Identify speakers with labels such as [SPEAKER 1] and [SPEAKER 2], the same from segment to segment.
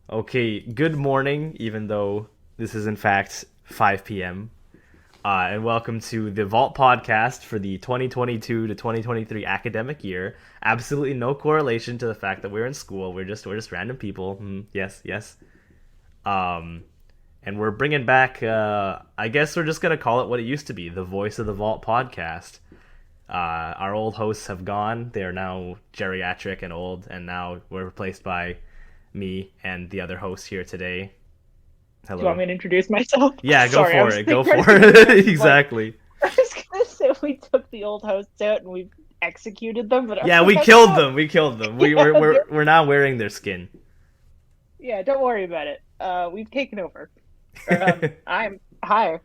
[SPEAKER 1] Okay, good morning, even though this is in fact 5 p.m. And welcome to the Vault podcast for the 2022 to 2023 academic year. Absolutely no correlation to the fact that we're in school. We're just random people. Yes, yes. Um, and we're bringing back. I guess we're just gonna call it what it used to be, the Voice of the Vault podcast. Our old hosts have gone. They are now geriatric and old, and now we're replaced by me and the other host here today.
[SPEAKER 2] Do you want
[SPEAKER 1] Hello.
[SPEAKER 2] me to introduce myself?
[SPEAKER 1] Yeah, go
[SPEAKER 2] Sorry, I
[SPEAKER 1] for
[SPEAKER 2] was
[SPEAKER 1] it. Go
[SPEAKER 2] trying
[SPEAKER 1] for
[SPEAKER 2] to think of the
[SPEAKER 1] it.
[SPEAKER 2] best. Like,
[SPEAKER 1] Exactly.
[SPEAKER 2] I was gonna say we took the old hosts out and we executed them, but I was
[SPEAKER 1] Yeah,
[SPEAKER 2] like,
[SPEAKER 1] we
[SPEAKER 2] that's
[SPEAKER 1] killed
[SPEAKER 2] not.
[SPEAKER 1] them. We killed them. We,
[SPEAKER 2] Yeah,
[SPEAKER 1] we're, we're, we're now wearing their skin.
[SPEAKER 2] yeah. Don't worry about it. We've taken over. I'm hi.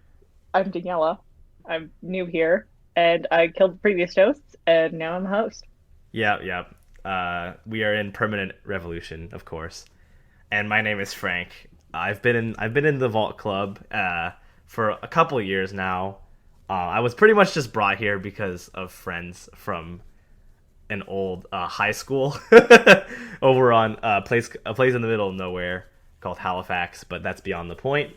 [SPEAKER 2] I'm Daniela. I'm new here, and I killed the previous hosts, and now I'm a host.
[SPEAKER 1] Yeah, yeah. We are in permanent revolution, of course. And my name is Frank. I've been in the Vault Club for a couple years now. I was pretty much just brought here because of friends from an old high school over on a place in the middle of nowhere called Halifax, but that's beyond the point.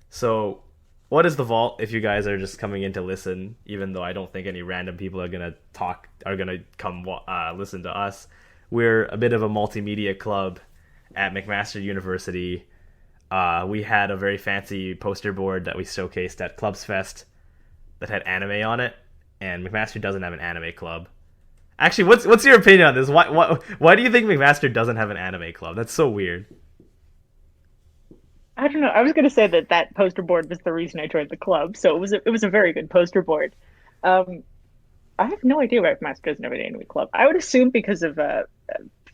[SPEAKER 1] So, what is the Vault? If you guys are just coming in to listen, even though I don't think any random people are gonna come listen to us, we're a bit of a multimedia club at McMaster University. We had a very fancy poster board that we showcased at Clubs Fest that had anime on it, and McMaster doesn't have an anime club. Actually, what's your opinion on this? Why do you think McMaster doesn't have an anime club? That's so weird.
[SPEAKER 2] I don't know. I was gonna say that that poster board was the reason I joined the club, so it was a very good poster board. Um, I have no idea why Master doesn't have an anime club. I would assume because of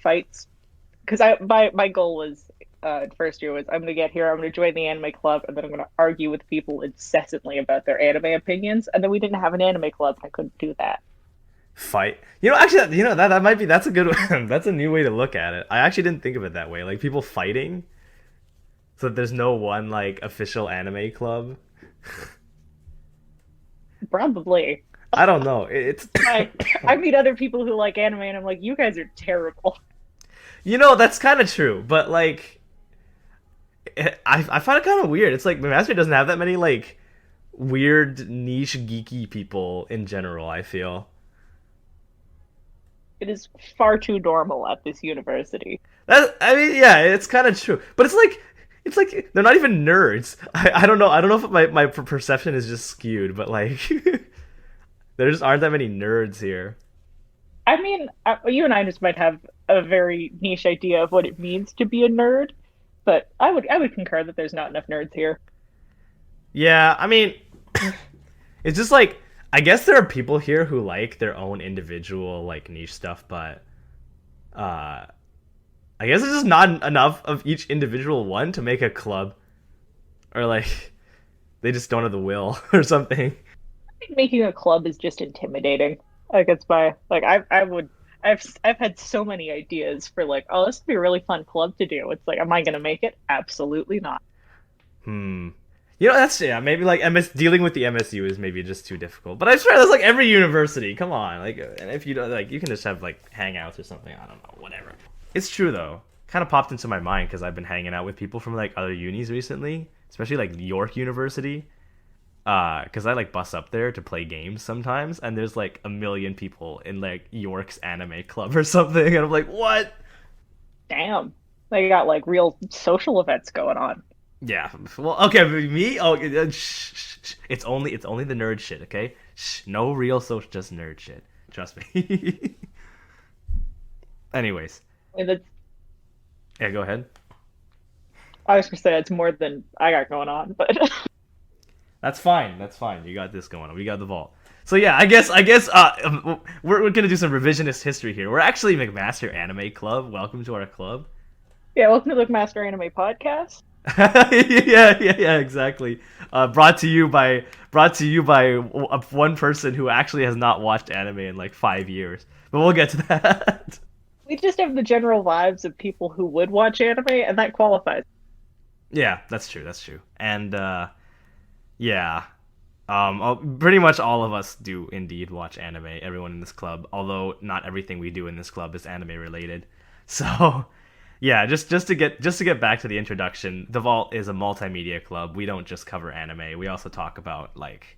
[SPEAKER 2] fights. Because my goal was first year was I'm gonna get here, I'm gonna join the anime club, and then I'm gonna argue with people incessantly about their anime opinions. And then we didn't have an anime club, and I couldn't do that.
[SPEAKER 1] Fight. Actually, that might be that's a good one. That's a new way to look at it. I actually didn't think of it that way. Like people fighting, so that there's no one like official anime club.
[SPEAKER 2] Probably.
[SPEAKER 1] I don't know. It's
[SPEAKER 2] I meet other people who like anime, and I'm like, you guys are terrible.
[SPEAKER 1] that's kind of true, but like I find it kind of weird. It's like Master doesn't have that many like weird niche geeky people in general. I feel
[SPEAKER 2] It is far too normal at this university.
[SPEAKER 1] that. I mean, yeah, it's kind of true, but it's like they're not even nerds. I don't know. I don't know if my perception is just skewed, but like there just aren't that many nerds here.
[SPEAKER 2] I mean, you and I just might have a very niche idea of what it means to be a nerd, but I would concur that there's not enough nerds here.
[SPEAKER 1] Yeah, I mean, it's just like I guess there are people here who like their own individual like niche stuff, but uh I guess it's just not enough of each individual one to make a club, or like they just don't have the will or something.
[SPEAKER 2] Think making a club is just intimidating. Like it's my like I would I've had so many ideas for like, oh, this would be a really fun club to do. It's like, am I gonna make it? Absolutely not.
[SPEAKER 1] Hmm. That's yeah. Maybe like MS dealing with the MSU is maybe just too difficult. But I swear that's like every university. Come on, like, and if you don't like, you can just have like hangouts or something. I don't know, whatever. It's true though. Kind of popped into my mind because I've been hanging out with people from like other unis recently, especially like York University. Because I like bus up there to play games sometimes, and there's like a million people in like York's anime club or something, and I'm like, what?
[SPEAKER 2] Damn. They got like real social events going on.
[SPEAKER 1] Yeah. Well, okay, but me. Oh, shh. It's only the nerd shit. Okay. Shh. No real social, just nerd shit. Trust me. Anyways,
[SPEAKER 2] And it's,
[SPEAKER 1] yeah. Go ahead.
[SPEAKER 2] I was gonna say it's more than I got going on, but
[SPEAKER 1] That's fine. That's fine. You got this going on. We got the vault. So yeah, I guess we're gonna do some revisionist history here. We're actually McMaster Anime Club. Welcome to our club.
[SPEAKER 2] yeah, welcome to the Master Anime Podcast.
[SPEAKER 1] Yeah, exactly. Brought to you by one person who actually has not watched anime in like 5 years. But we'll get to that.
[SPEAKER 2] We just have the general vibes of people who would watch anime, and that qualifies.
[SPEAKER 1] Yeah, that's true. That's true. And yeah, pretty much all of us do indeed watch anime. Everyone in this club, although not everything we do in this club is anime related. So Yeah, just to get back to the introduction, the Vault is a multimedia club. We don't just cover anime. We also talk about like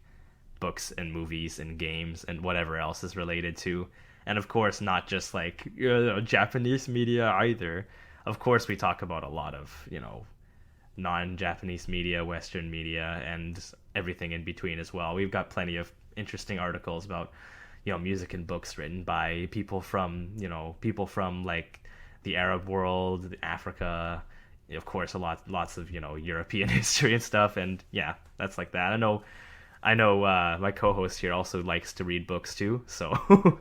[SPEAKER 1] books and movies and games and whatever else is related to. And of course, not just like Japanese media either. Of course, we talk about a lot of, non-Japanese media, Western media, and everything in between as well. We've got plenty of interesting articles about, music and books written by people from like the Arab world, Africa, of course, lots of European history and stuff. And yeah, that's like that. I know. My co-host here also likes to read books too. So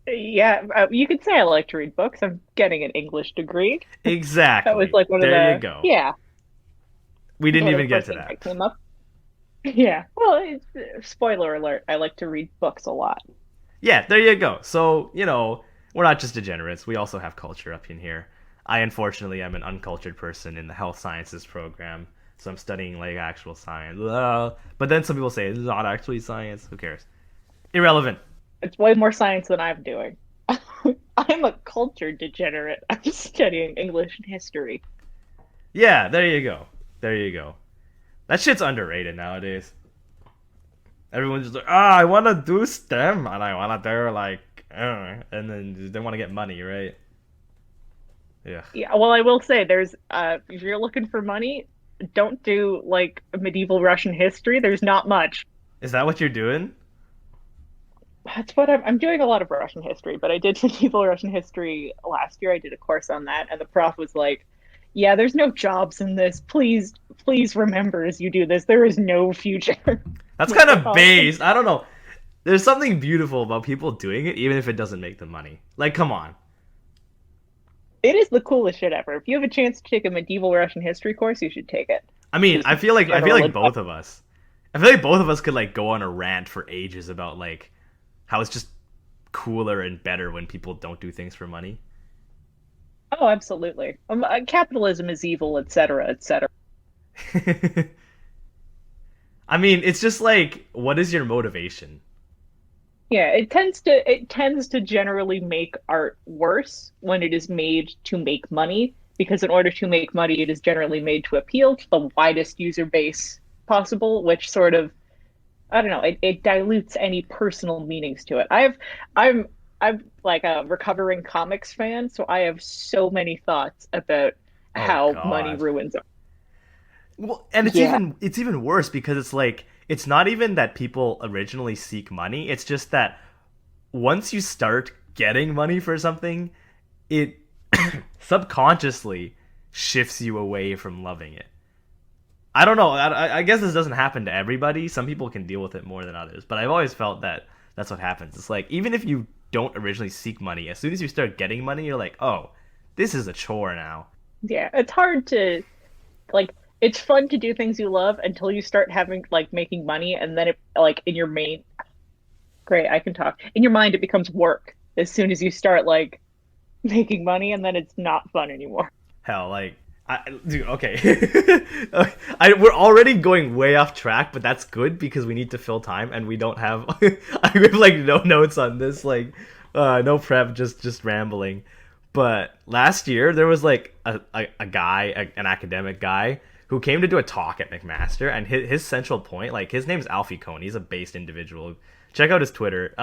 [SPEAKER 2] Yeah, you could say I like to read books. I'm getting an English degree. That was
[SPEAKER 1] exactly,
[SPEAKER 2] like one of
[SPEAKER 1] there you
[SPEAKER 2] the,
[SPEAKER 1] go.
[SPEAKER 2] yeah,
[SPEAKER 1] We didn't
[SPEAKER 2] one of
[SPEAKER 1] even
[SPEAKER 2] the
[SPEAKER 1] get
[SPEAKER 2] first
[SPEAKER 1] to
[SPEAKER 2] things that
[SPEAKER 1] that.
[SPEAKER 2] came up. Yeah. Well, spoiler alert, I like to read books a lot.
[SPEAKER 1] Yeah, there you go. So we're not just degenerates. We also have culture up in here. I unfortunately am an uncultured person in the health sciences program, so I'm studying like actual science. But then some people say it's not actually science. Who cares? Irrelevant.
[SPEAKER 2] It's way more science than I'm doing. I'm a culture degenerate. I'm studying English and history.
[SPEAKER 1] Yeah, there you go. There you go. That shit's underrated nowadays. Everyone's just like, I want to do STEM, and I want to do like, and then they want to get money, right? Yeah.
[SPEAKER 2] Yeah, well, I will say if you're looking for money, don't do like medieval Russian history. There's not much.
[SPEAKER 1] Is that what you're doing?
[SPEAKER 2] That's what I'm doing a lot of Russian history, but I did medieval Russian history last year. I did a course on that, and the prof was like, "Yeah, there's no jobs in this. Please remember as you do this, there is no future."
[SPEAKER 1] That's
[SPEAKER 2] Like,
[SPEAKER 1] kind of
[SPEAKER 2] oh,
[SPEAKER 1] based. I don't know. There's something beautiful about people doing it, even if it doesn't make them money. Like, come on.
[SPEAKER 2] it is the coolest shit ever. If you have a chance to take a medieval Russian history course, you should take it.
[SPEAKER 1] I mean,
[SPEAKER 2] Just
[SPEAKER 1] I feel like
[SPEAKER 2] general
[SPEAKER 1] both of us. I feel like both of us could like go on a rant for ages about like how it's just cooler and better when people don't do things for money.
[SPEAKER 2] Oh, absolutely. Capitalism is evil, etc., etc.
[SPEAKER 1] I mean, it's just like, what is your motivation?
[SPEAKER 2] Yeah, it tends to generally make art worse when it is made to make money, because in order to make money, it is generally made to appeal to the widest user base possible, which sort of, I don't know, it dilutes any personal meanings to it. I'm like a recovering comics fan, so I have so many thoughts about
[SPEAKER 1] Oh
[SPEAKER 2] how money
[SPEAKER 1] God.
[SPEAKER 2] ruins art.
[SPEAKER 1] Well, and it's
[SPEAKER 2] Yeah.
[SPEAKER 1] even it's even worse because it's like it's not even that people originally seek money. It's just that once you start getting money for something, it subconsciously shifts you away from loving it. I don't know. I guess this doesn't happen to everybody. Some people can deal with it more than others, but I've always felt that that's what happens. It's like even if you don't originally seek money, as soon as you start getting money, you're like, oh, this is a chore now.
[SPEAKER 2] Yeah, it's hard to like it's fun to do things you love until you start having like making money, and then it like in your main great, I can talk. In your mind it becomes work as soon as you start like making money, and then it's not fun anymore.
[SPEAKER 1] Hell, like, dude, okay. We're already going way off track, but that's good because we need to fill time and we don't have. I have like no notes on this, like, no prep, just rambling. But last year there was like a guy, an academic guy, who came to do a talk at McMaster, and his central point, like, his name's Alfie Cohn. He's a based individual. Check out his Twitter.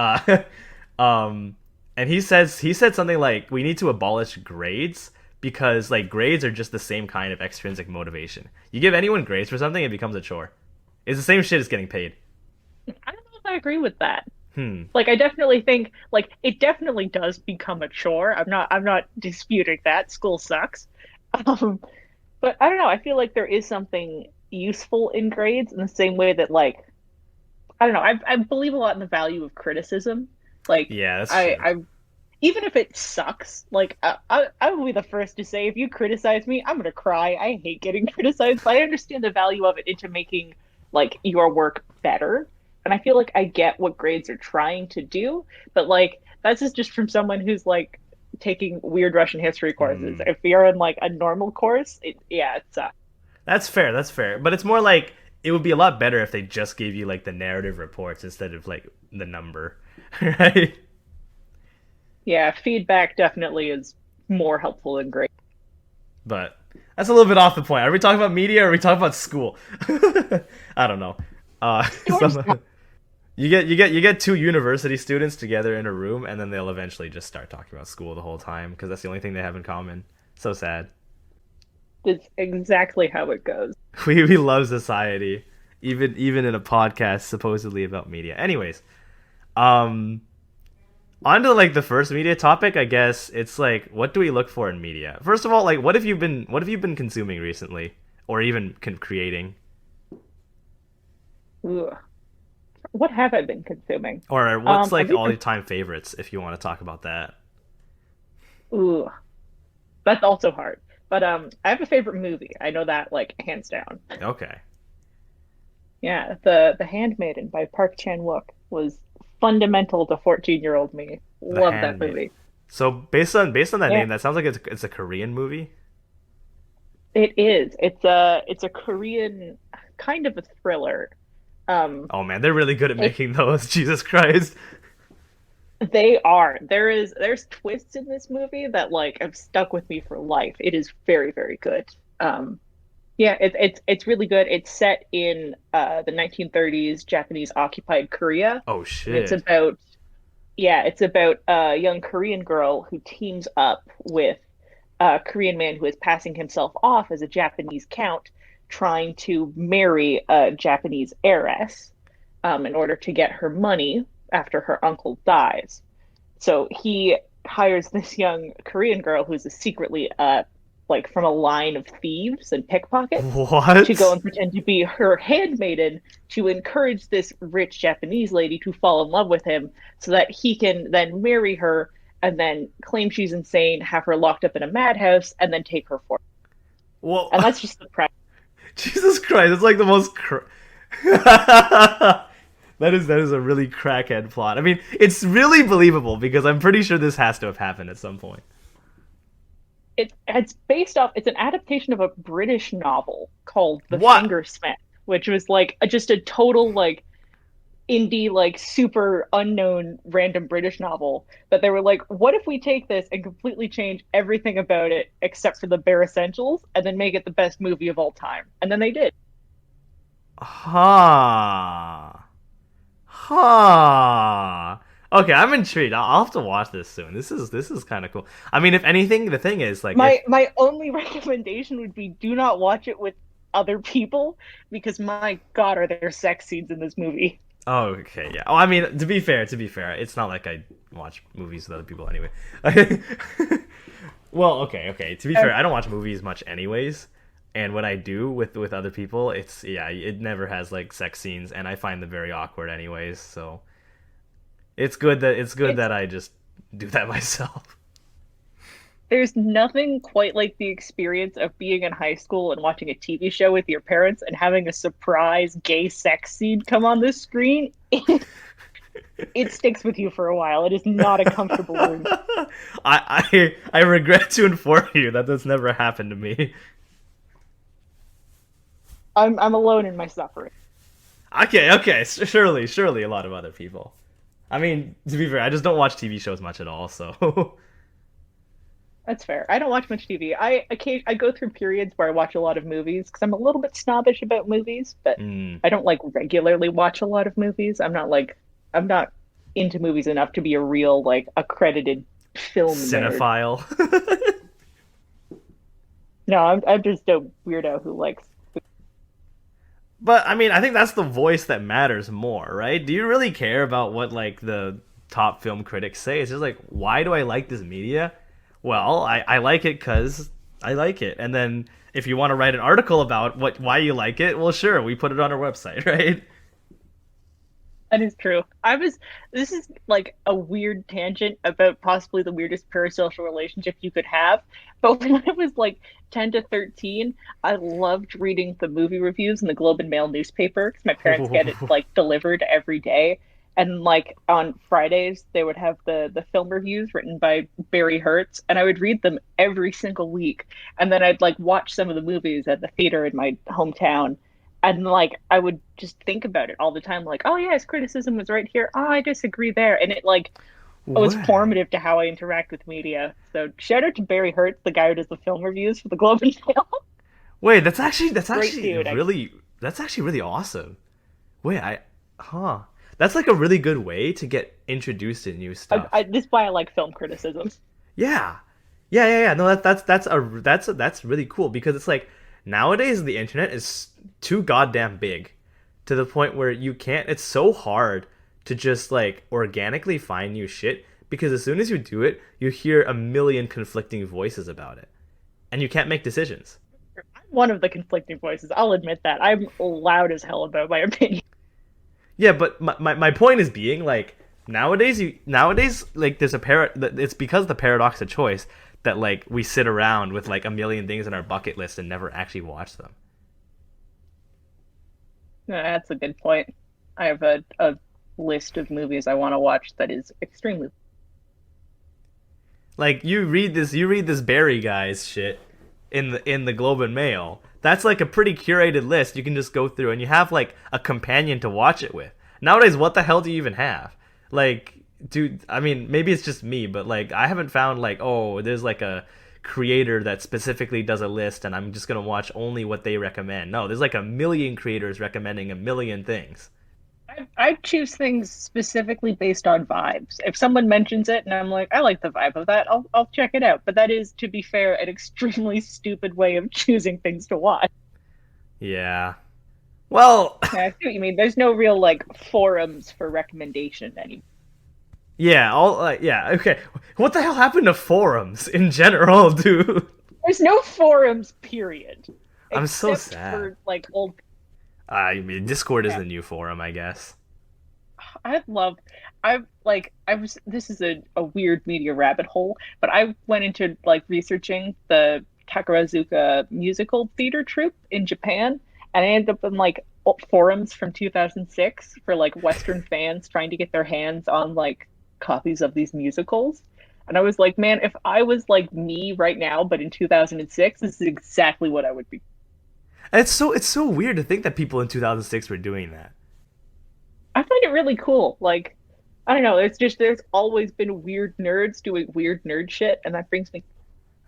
[SPEAKER 1] Um, and he said something like, we need to abolish grades because like grades are just the same kind of extrinsic motivation. You give anyone grades for something, it becomes a chore. It's the same shit as getting paid.
[SPEAKER 2] I don't know if I agree with that.
[SPEAKER 1] Hmm.
[SPEAKER 2] Like I definitely think like it definitely does become a chore. I'm not disputing that. School sucks. Um, but I don't know. I feel like there is something useful in grades in the same way that like I don't know. I believe a lot in the value of criticism. Like
[SPEAKER 1] Yeah, that's
[SPEAKER 2] I
[SPEAKER 1] true.
[SPEAKER 2] I even if it sucks, like I will be the first to say if you criticize me, I'm gonna cry. I hate getting criticized, but I understand the value of it into making like your work better. And I feel like I get what grades are trying to do, but like that's just from someone who's like taking weird Russian history courses.
[SPEAKER 1] Hmm.
[SPEAKER 2] If you're in like a normal course, yeah, it sucks.
[SPEAKER 1] That's fair. That's fair. But it's more like it would be a lot better if they just gave you like the narrative reports instead of like the number, right?
[SPEAKER 2] Yeah, feedback definitely is more helpful than grades.
[SPEAKER 1] But that's a little bit off the point. Are we talking about media or are we talking about school? I don't know.
[SPEAKER 2] Yours-
[SPEAKER 1] You get two university students together in a room, and then they'll eventually just start talking about school the whole time because that's the only thing they have in common. So sad.
[SPEAKER 2] It's exactly how it goes.
[SPEAKER 1] We love society, even in a podcast supposedly about media. Anyways, um, on to like the first media topic. I guess it's like, what do we look for in media? First of all, like, what have you been consuming recently, or even creating,
[SPEAKER 2] Ugh. What have I been consuming?
[SPEAKER 1] or what's
[SPEAKER 2] I've
[SPEAKER 1] like
[SPEAKER 2] been,
[SPEAKER 1] all your time favorites if you want to talk about that?
[SPEAKER 2] ooh, that's also hard. But I have a favorite movie. I know that like hands down.
[SPEAKER 1] Okay,
[SPEAKER 2] Yeah, the Handmaiden by Park Chan-wook was fundamental to 14-year-old me.
[SPEAKER 1] The
[SPEAKER 2] Love that
[SPEAKER 1] Handmaid.
[SPEAKER 2] movie.
[SPEAKER 1] So based on that
[SPEAKER 2] Yeah,
[SPEAKER 1] name, that sounds like it's a Korean movie.
[SPEAKER 2] it is. It's a Korean kind of a thriller. Um,
[SPEAKER 1] Oh man, they're really good at
[SPEAKER 2] it
[SPEAKER 1] making those. Jesus Christ.
[SPEAKER 2] they are. There's twists in this movie that like have stuck with me for life. It is very, very good. Um, yeah, it's really good. It's set in the 1930s Japanese occupied Korea,
[SPEAKER 1] Oh
[SPEAKER 2] and it's
[SPEAKER 1] shit.
[SPEAKER 2] about yeah, it's about a young Korean girl who teams up with a Korean man who is passing himself off as a Japanese count, trying to marry a Japanese heiress in order to get her money after her uncle dies. So he hires this young Korean girl who's a secretly like from a line of thieves and pickpockets to go
[SPEAKER 1] What?
[SPEAKER 2] and pretend to be her handmaiden to encourage this rich Japanese lady to fall in love with him so that he can then marry her and then claim she's insane, have her locked up in a madhouse, and then take her for it.
[SPEAKER 1] Well,
[SPEAKER 2] And that's just the premise.
[SPEAKER 1] Jesus Christ, it's like the most. That is a really crackhead plot. I mean, it's really believable because I'm pretty sure this has to have happened at some point.
[SPEAKER 2] It's based off. It's an adaptation of a British novel called The
[SPEAKER 1] What?
[SPEAKER 2] Fingersmith, which was like just a total like indie, like super unknown random British novel. But they were like, what if we take this and completely change everything about it except for the bare essentials, and then make it the best movie of all time? And then they did.
[SPEAKER 1] Huh. Huh. Okay, I'm intrigued. I'll have to watch this soon. This is kind of cool. I mean, if anything, the thing is, like, if
[SPEAKER 2] My only recommendation would be do not watch it with other people because my God, are there sex scenes in this movie?
[SPEAKER 1] oh, okay, yeah. Oh, I mean, to be fair, it's not like I watch movies with other people anyway. Well, okay. To be fair, I don't watch movies much anyways. And when I do with other people, it's yeah, it never has like sex scenes, and I find them very awkward anyways. So it's good
[SPEAKER 2] It's
[SPEAKER 1] that I just do that myself.
[SPEAKER 2] There's nothing quite like the experience of being in high school and watching a TV show with your parents and having a surprise gay sex scene come on the screen. It sticks with you for a while. It is not a comfortable room.
[SPEAKER 1] I regret to inform you that this never happened to me.
[SPEAKER 2] I'm alone in my suffering.
[SPEAKER 1] Okay, surely a lot of other people. I mean, to be fair, I just don't watch TV shows much at all, so
[SPEAKER 2] That's fair. I don't watch much TV. I go through periods where I watch a lot of movies because I'm a little bit snobbish about movies, but
[SPEAKER 1] mm,
[SPEAKER 2] I don't like regularly watch a lot of movies. I'm not into movies enough to be a real like accredited film nerd.
[SPEAKER 1] cinephile.
[SPEAKER 2] No, I'm just a weirdo who likes.
[SPEAKER 1] But I mean, I think that's the voice that matters more, right? Do you really care about what like the top film critics say? It's just like, why do I like this media? Well, I like it because I like it. And then if you want to write an article about why you like it, well, sure, we put it on our website, right?
[SPEAKER 2] That is true. This is like a weird tangent about possibly the weirdest parasocial relationship you could have. But when I was like 10 to 13, I loved reading the movie reviews in the Globe and Mail newspaper because my parents get it like delivered every day. And like on Fridays, they would have the film reviews written by Barry Hertz, and I would read them every single week. And then I'd like watch some of the movies at the theater in my hometown, and like I would just think about it all the time, like, oh yeah, his criticism was right here. Oh, I disagree there, and it like It was
[SPEAKER 1] What?
[SPEAKER 2] formative to how I interact with media. So shout out to Barry Hertz, the guy who does the film reviews for the Globe and Mail.
[SPEAKER 1] Wait, that's
[SPEAKER 2] Great
[SPEAKER 1] actually
[SPEAKER 2] dude.
[SPEAKER 1] really that's actually really awesome. Wait, huh. That's like a really good way to get introduced to new stuff.
[SPEAKER 2] This is why I like film criticism.
[SPEAKER 1] Yeah. Yeah. No, that's really cool because it's like nowadays the internet is too goddamn big to the point where you can't it's so hard to just like organically find new shit because as soon as you do it, you hear a million conflicting voices about it and you can't make decisions.
[SPEAKER 2] I'm one of the conflicting voices. I'll admit that. I'm loud as hell about my opinion.
[SPEAKER 1] Yeah, but my point is being like nowadays like there's it's because the paradox of choice that like we sit around with like a million things in our bucket list and never actually watch them.
[SPEAKER 2] That's a good point. I have a list of movies I want to watch that is extremely.
[SPEAKER 1] Like you read this Barry guy's shit in the Globe and Mail. That's like a pretty curated list you can just go through and you have like a companion to watch it with. Nowadays, what the hell do you even have? Like, dude, I mean, maybe it's just me, but like I haven't found like, oh, there's like a creator that specifically does a list and I'm just going to watch only what they recommend. No, there's like a million creators recommending a million things.
[SPEAKER 2] I choose things specifically based on vibes. If someone mentions it and I'm like, I like the vibe of that, I'll check it out. But that is, to be fair, an extremely stupid way of choosing things to watch.
[SPEAKER 1] Yeah. Well,
[SPEAKER 2] Yeah, I see what you mean. There's no real like forums for recommendation anymore.
[SPEAKER 1] yeah, all yeah, okay. What the hell happened to forums in general, dude?
[SPEAKER 2] There's no forums, period.
[SPEAKER 1] I'm so
[SPEAKER 2] Except
[SPEAKER 1] sad.
[SPEAKER 2] for like old.
[SPEAKER 1] I mean, Discord is
[SPEAKER 2] Yeah,
[SPEAKER 1] the new forum, I guess.
[SPEAKER 2] I love. I was. This is a weird media rabbit hole, but I went into like researching the Takarazuka musical theater troupe in Japan, and I ended up in like forums from 2006 for like Western fans trying to get their hands on like copies of these musicals. And I was like, man, if I was like me right now, but in 2006, this is exactly what I would be.
[SPEAKER 1] And it's so weird to think that people in 2006 were doing that.
[SPEAKER 2] I find it really cool. Like, I don't know. It's just there's always been weird nerds doing weird nerd shit, and that brings me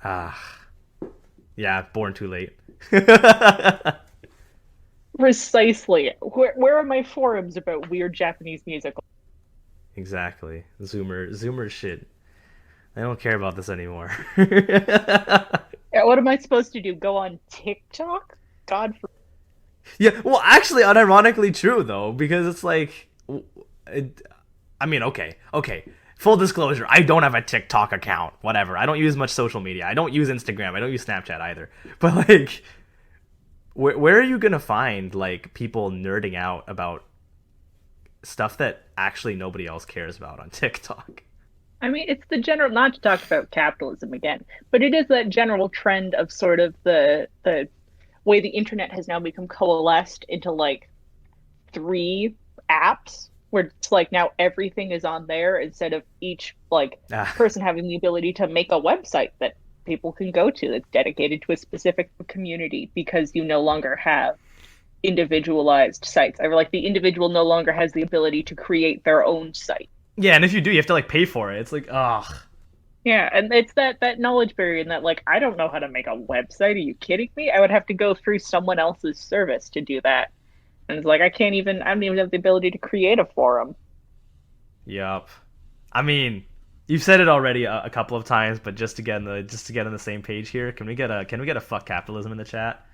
[SPEAKER 1] Ah, yeah, born too late.
[SPEAKER 2] precisely. Where are my forums about weird Japanese music?
[SPEAKER 1] Exactly. Zoomer shit. I don't care about this anymore.
[SPEAKER 2] Yeah, what am I supposed to do? Go on TikTok? God, for
[SPEAKER 1] Yeah, well, actually, unironically true though, because it's like, it, I mean, okay. Full disclosure, I don't have a TikTok account. Whatever. I don't use much social media. I don't use Instagram. I don't use Snapchat either. But like, where are you gonna find like people nerding out about stuff that actually nobody else cares about on TikTok?
[SPEAKER 2] I mean, it's the general, not to talk about capitalism again, but it is that general trend of sort of the way the internet has now become coalesced into like three apps where it's like now everything is on there instead of each like
[SPEAKER 1] Ah,
[SPEAKER 2] person having the ability to make a website that people can go to that's dedicated to a specific community because you no longer have individualized sites. I like the individual no longer has the ability to create their own site.
[SPEAKER 1] yeah, and if you do, you have to like pay for it. It's like, ugh.
[SPEAKER 2] Yeah, and it's that knowledge barrier and that like I don't know how to make a website. Are you kidding me? I would have to go through someone else's service to do that. And it's like I don't even have the ability to create a forum.
[SPEAKER 1] Yup. I mean, you've said it already a couple of times, but just to get on the same page here, can we get a fuck capitalism in the chat?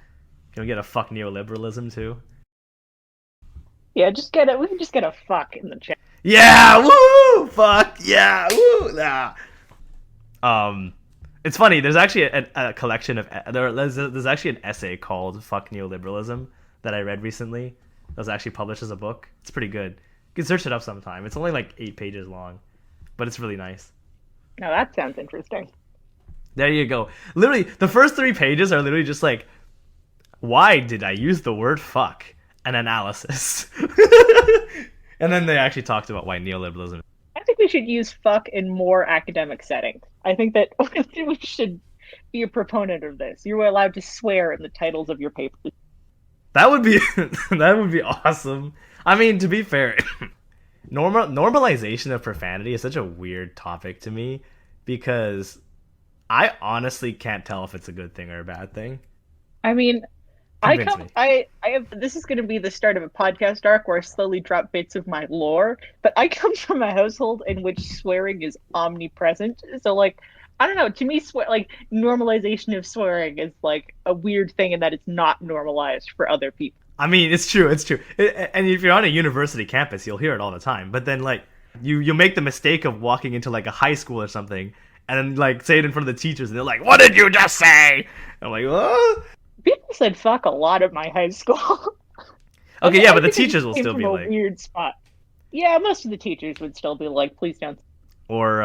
[SPEAKER 1] Can we get a fuck neoliberalism too?
[SPEAKER 2] Yeah, just get it. We can just get a fuck in the chat.
[SPEAKER 1] Yeah, woo, fuck, yeah, woo, nah. Um, it's funny. There's actually a collection of there's actually an essay called "Fuck Neoliberalism" that I read recently. It was actually published as a book. It's pretty good. You can search it up sometime. It's only like 8 pages long, but it's really nice.
[SPEAKER 2] Now that sounds interesting.
[SPEAKER 1] There you go. Literally, the first 3 pages are literally just like, why did I use the word fuck? An analysis. And then they actually talked about why neoliberalism.
[SPEAKER 2] I think we should use fuck in more academic settings. I think that we should be a proponent of this. You're allowed to swear in the titles of your papers.
[SPEAKER 1] That would be that would be awesome. I mean, to be fair, Normalization of profanity is such a weird topic to me because I honestly can't tell if it's a good thing or a bad thing.
[SPEAKER 2] I mean,
[SPEAKER 1] Convince me.
[SPEAKER 2] I have, this is going to be the start of a podcast arc where I slowly drop bits of my lore, but I come from a household in which swearing is omnipresent. So, like, I don't know, to me, like, normalization of swearing is like a weird thing in that it's not normalized for other people.
[SPEAKER 1] I mean, it's true. It's true. And if you're on a university campus, you'll hear it all the time. But then, like, you make the mistake of walking into like a high school or something, and then like say it in front of the teachers, and they're like, "What did you just say?" I'm like, "Oh."
[SPEAKER 2] People said fuck a lot at my high school.
[SPEAKER 1] Okay, yeah,
[SPEAKER 2] I
[SPEAKER 1] but the
[SPEAKER 2] think I
[SPEAKER 1] teachers
[SPEAKER 2] just
[SPEAKER 1] will
[SPEAKER 2] came
[SPEAKER 1] still
[SPEAKER 2] from
[SPEAKER 1] be
[SPEAKER 2] a
[SPEAKER 1] like,
[SPEAKER 2] weird spot. Yeah, most of the teachers would still be like, please don't.
[SPEAKER 1] or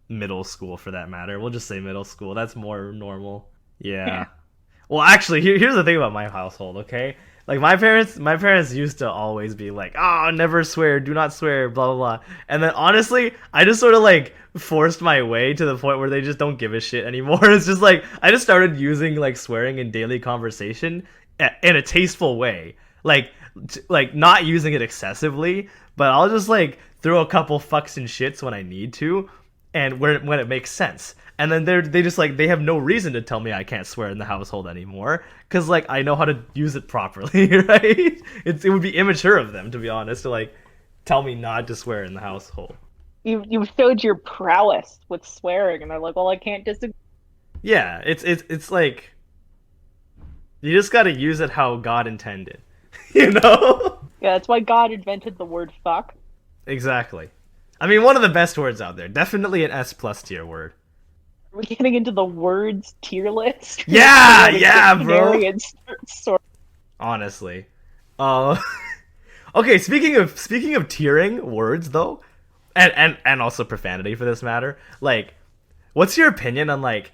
[SPEAKER 1] middle school for that matter. We'll just say middle school. That's more normal.
[SPEAKER 2] Yeah.
[SPEAKER 1] Yeah. Well, actually, here's the thing about my household. Okay, like my parents used to always be like, "Oh, never swear, do not swear," blah blah blah. And then honestly, I just sort of like forced my way to the point where they just don't give a shit anymore. It's just like I just started using like swearing in daily conversation in a tasteful way, like like not using it excessively, but I'll just like throw a couple fucks and shits when I need to, and when it makes sense. And then they just like they have no reason to tell me I can't swear in the household anymore because like I know how to use it properly, right? It would be immature of them to be honest to like tell me not to swear in the household.
[SPEAKER 2] You showed your prowess with swearing, and they're like, well, I can't disagree.
[SPEAKER 1] Yeah, it's like you just got to use it how God intended, you know?
[SPEAKER 2] Yeah, that's why God invented the word fuck.
[SPEAKER 1] Exactly. I mean, one of the best words out there. Definitely an S plus tier word.
[SPEAKER 2] We're getting into the words tier list. We have to
[SPEAKER 1] Yeah,
[SPEAKER 2] write a
[SPEAKER 1] yeah, bro.
[SPEAKER 2] dictionary and sort.
[SPEAKER 1] Honestly. Uh okay, speaking of tiering words though, and also profanity for this matter, like what's your opinion on like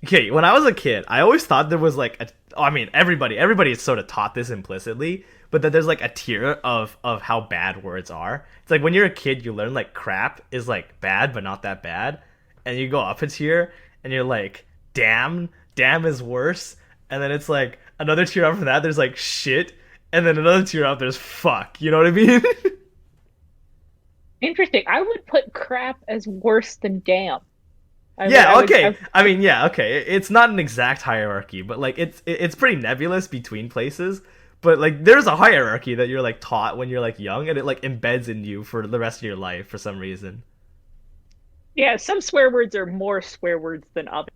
[SPEAKER 1] okay, when I was a kid, I always thought there was like a I mean, everybody is sort of taught this implicitly, but that there's like a tier of how bad words are. It's like when you're a kid, you learn like crap is like bad but not that bad, and you go up a tier and you're like damn is worse, and then it's like another tier up from that there's like shit, and then another tier up there's fuck. You know what I mean?
[SPEAKER 2] Interesting. I would put crap as worse than damn.
[SPEAKER 1] Yeah, okay. I mean, yeah, okay. It's not an exact hierarchy, but like it's pretty nebulous between places. But like there's a hierarchy that you're like taught when you're like young and it like embeds in you for the rest of your life for some reason.
[SPEAKER 2] yeah, some swear words are more swear words than others.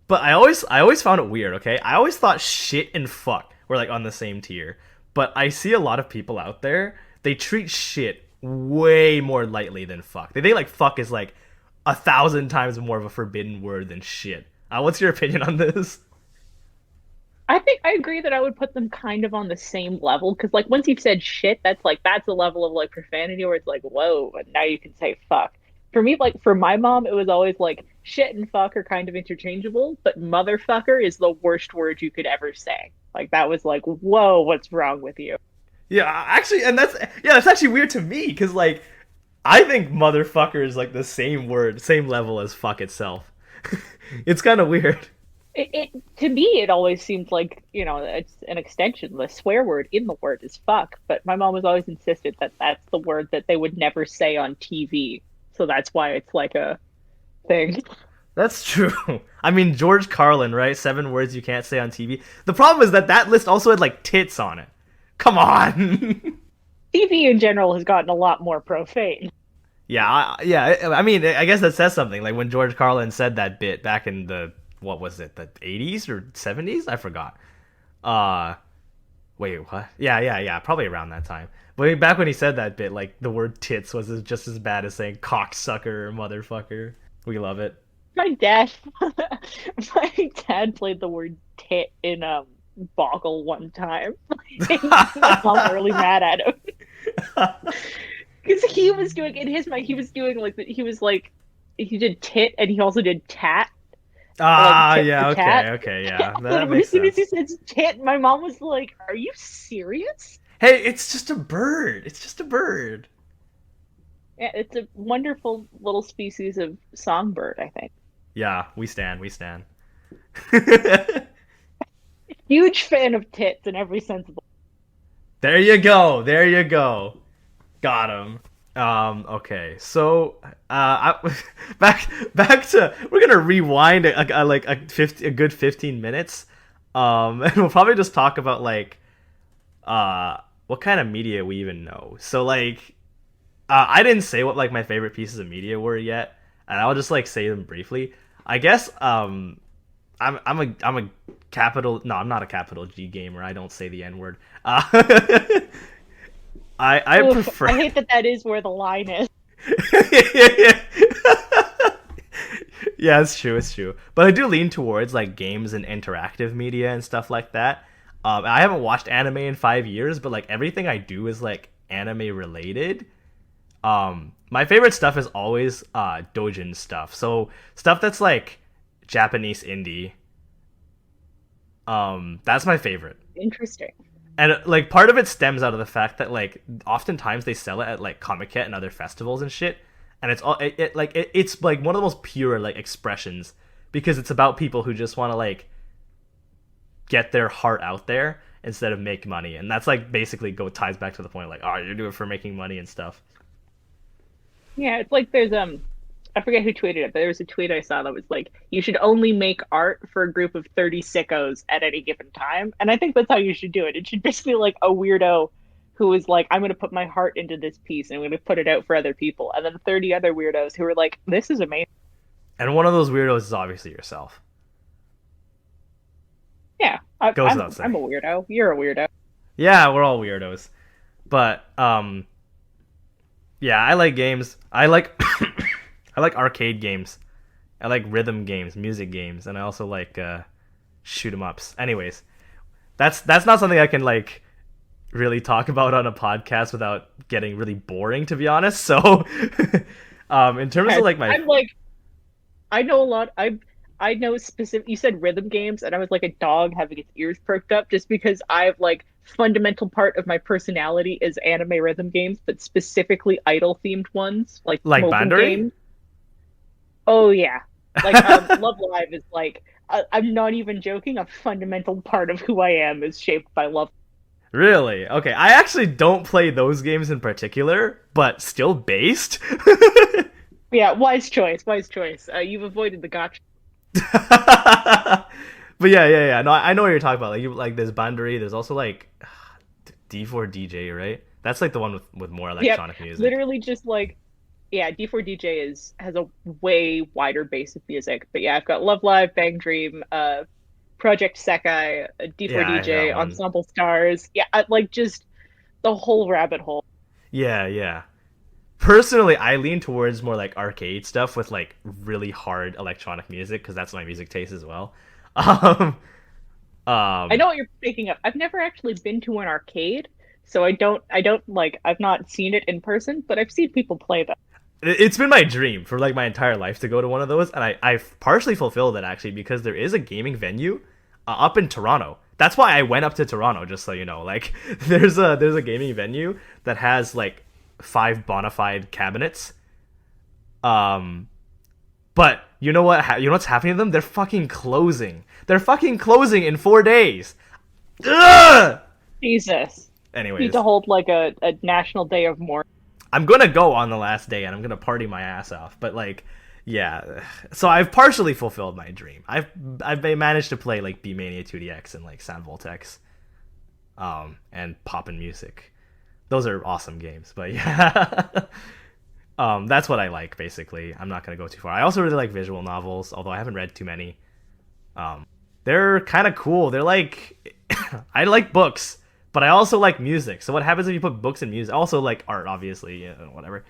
[SPEAKER 1] But I always found it weird, okay? I always thought shit and fuck were like on the same tier. But I see a lot of people out there, they treat shit way more lightly than fuck. They think like fuck is like 1,000 times more of a forbidden word than shit. What's your opinion on this?
[SPEAKER 2] I think I agree that I would put them kind of on the same level because, like, once you've said shit, that's a level of like profanity where it's like, whoa, and now you can say fuck. For me, like, for my mom, it was always like shit and fuck are kind of interchangeable, but motherfucker is the worst word you could ever say. Like, that was like, whoa, what's wrong with you?
[SPEAKER 1] Yeah, actually, and that's actually weird to me because like I think motherfucker is like the same word, same level as fuck itself. It's kind of weird.
[SPEAKER 2] It to me, it always seemed like it's an extension. The swear word in the word is fuck, but my mom was always insisted that that's the word that they would never say on TV, so that's why it's like a thing.
[SPEAKER 1] That's true. I mean, George Carlin, right? 7 words you can't say on TV. The problem is that that list also had like tits on it. Come on.
[SPEAKER 2] TV in general has gotten a lot more profane.
[SPEAKER 1] Yeah, yeah. I mean, I guess that says something. Like when George Carlin said that bit back in the what was it, the 80s or 70s? I forgot. Uh, wait, what? Yeah. Probably around that time. But back when he said that bit, like the word tits was just as bad as saying cocksucker or motherfucker. We love it.
[SPEAKER 2] My dad, my dad played the word tit in Boggle one time. My mom was really mad at him because he was doing in his mind. He was doing like he was like he did tit and he also did tat. Like tit
[SPEAKER 1] Yeah,
[SPEAKER 2] for tat.
[SPEAKER 1] okay, yeah. That
[SPEAKER 2] And
[SPEAKER 1] makes
[SPEAKER 2] as soon as
[SPEAKER 1] sense.
[SPEAKER 2] he said tit, my mom was like, "Are you serious?"
[SPEAKER 1] Hey, it's just a bird. It's just a bird.
[SPEAKER 2] Yeah, it's a wonderful little species of songbird, I think.
[SPEAKER 1] Yeah, we stand.
[SPEAKER 2] Huge fan of tits in every sense of the
[SPEAKER 1] There you go. There you go. Got him. Okay. So, back to we're gonna rewind a good 15 minutes. And we'll probably just talk about like what kind of media we even know. So like, I didn't say what like my favorite pieces of media were yet, and I'll just like say them briefly. I guess I'm a capital no I'm not a capital G gamer. I don't say the N word. I
[SPEAKER 2] Oof,
[SPEAKER 1] prefer.
[SPEAKER 2] I hate that that is where the line is.
[SPEAKER 1] Yeah, it's true, it's true. But I do lean towards like games and interactive media and stuff like that. I haven't watched anime in 5 years, but like everything I do is like anime related. My favorite stuff is always doujin stuff. So stuff that's like Japanese indie. That's my favorite.
[SPEAKER 2] Interesting.
[SPEAKER 1] And like part of it stems out of the fact that like oftentimes they sell it at like Comic Con and other festivals and shit, and it's like one of the most pure like expressions because it's about people who just want to like get their heart out there instead of make money, and that's like basically go ties back to the point like, oh, you do it for making money and stuff.
[SPEAKER 2] Yeah, it's like there's I forget who tweeted it, but there was a tweet I saw that was like, you should only make art for a group of 30 sickos at any given time. And I think that's how you should do it. It should just be like a weirdo who is like, I'm going to put my heart into this piece and I'm going to put it out for other people. And then 30 other weirdos who are like, this is amazing.
[SPEAKER 1] And one of those weirdos is obviously yourself.
[SPEAKER 2] Yeah,
[SPEAKER 1] Goes without saying.
[SPEAKER 2] I'm a weirdo. You're a weirdo.
[SPEAKER 1] Yeah, we're all weirdos, but yeah, I like games. I like I like arcade games. I like rhythm games, music games, and I also like shoot 'em ups. Anyways, that's not something I can like really talk about on a podcast without getting really boring, to be honest. So, in terms
[SPEAKER 2] Yeah,
[SPEAKER 1] of like my
[SPEAKER 2] I'm like, I know a lot. I know specific. You said rhythm games, and I was like a dog having its ears perked up just because I have like fundamental part of my personality is anime rhythm games, but specifically idol themed ones like
[SPEAKER 1] like
[SPEAKER 2] mobile
[SPEAKER 1] Bandery.
[SPEAKER 2] games. Oh yeah, like Love Live is like I'm not even joking. A fundamental part of who I am is shaped by Love.
[SPEAKER 1] Really? Okay, I actually don't play those games in particular, but still based.
[SPEAKER 2] Yeah, wise choice. Wise choice. You've avoided the gotcha.
[SPEAKER 1] But yeah. No, I know what you're talking about. Like you like there's Bandery. There's also like D4 DJ, right? That's like the one with more
[SPEAKER 2] Yep,
[SPEAKER 1] electronic music.
[SPEAKER 2] literally just like yeah, D4 DJ is has a way wider base of music. But yeah, I've got Love Live, Bang Dream, Project Sekai, D4
[SPEAKER 1] Yeah, I hear that
[SPEAKER 2] DJ,
[SPEAKER 1] one.
[SPEAKER 2] Ensemble Stars. Yeah, like just the whole rabbit hole.
[SPEAKER 1] Yeah. Personally, I lean towards more like arcade stuff with like really hard electronic music because that's my music taste as well. Um,
[SPEAKER 2] I
[SPEAKER 1] um,
[SPEAKER 2] know what you're picking up. I've never actually been to an arcade, so I don't like I've not seen it in person, but I've seen people play them.
[SPEAKER 1] it's been my dream for like my entire life to go to one of those, and I've partially fulfilled it actually because there is a gaming venue up in Toronto. That's why I went up to Toronto, just so you know. Like, there's a gaming venue that has like five bona fide cabinets. Um, but you know what? You know what's happening to them? They're fucking closing. They're fucking closing in 4 days. Ugh!
[SPEAKER 2] Jesus. Need to
[SPEAKER 1] Anyways,
[SPEAKER 2] hold like a national day of mourning.
[SPEAKER 1] I'm gonna go on the last day and I'm gonna party my ass off. But like, yeah. So I've partially fulfilled my dream. I've managed to play like B Mania 2DX and like Sound Voltex, and Poppin' Music. Those are awesome games. But yeah, that's what I like basically. I'm not gonna go too far. I also really like visual novels, although I haven't read too many. They're kind of cool. They're like, I like books, but I also like music. So what happens if you put books and music? Also like art, obviously, yeah, whatever.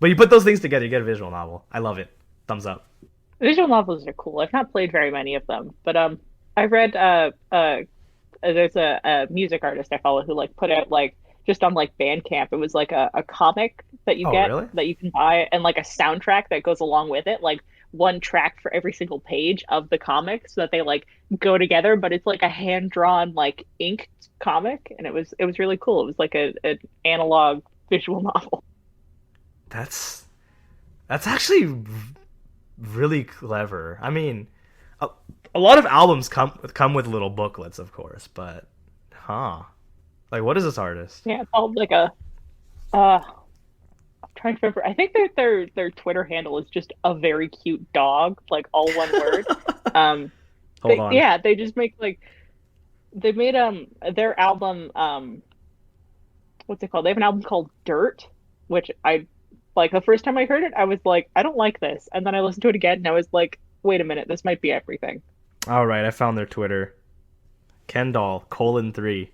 [SPEAKER 1] But you put those things together, you get a visual novel. I love it. Thumbs up.
[SPEAKER 2] Visual novels are cool. I've not played very many of them, but I read there's a music artist I follow who like put out like just on like Bandcamp. It was like a comic that you
[SPEAKER 1] Oh,
[SPEAKER 2] get
[SPEAKER 1] really?
[SPEAKER 2] that you can buy and like a soundtrack that goes along with it, like one track for every single page of the comic so that they like go together, but it's like a hand drawn like inked comic and it was really cool. It was like a an analog visual novel.
[SPEAKER 1] That's that's actually really clever. I mean, a lot of albums come with little booklets, of course, but huh. Like, what is this artist?
[SPEAKER 2] Yeah, it's called like a uh I'm trying to remember. I think their Twitter handle is just a very cute dog, like all one word. Um
[SPEAKER 1] Hold on.
[SPEAKER 2] they just make like they made their album what's it called? They have an album called Dirt, which I like the first time I heard it, I was like, I don't like this. And then I listened to it again and I was like, wait a minute, this might be everything.
[SPEAKER 1] All right, I found their Twitter. Kendall colon 3.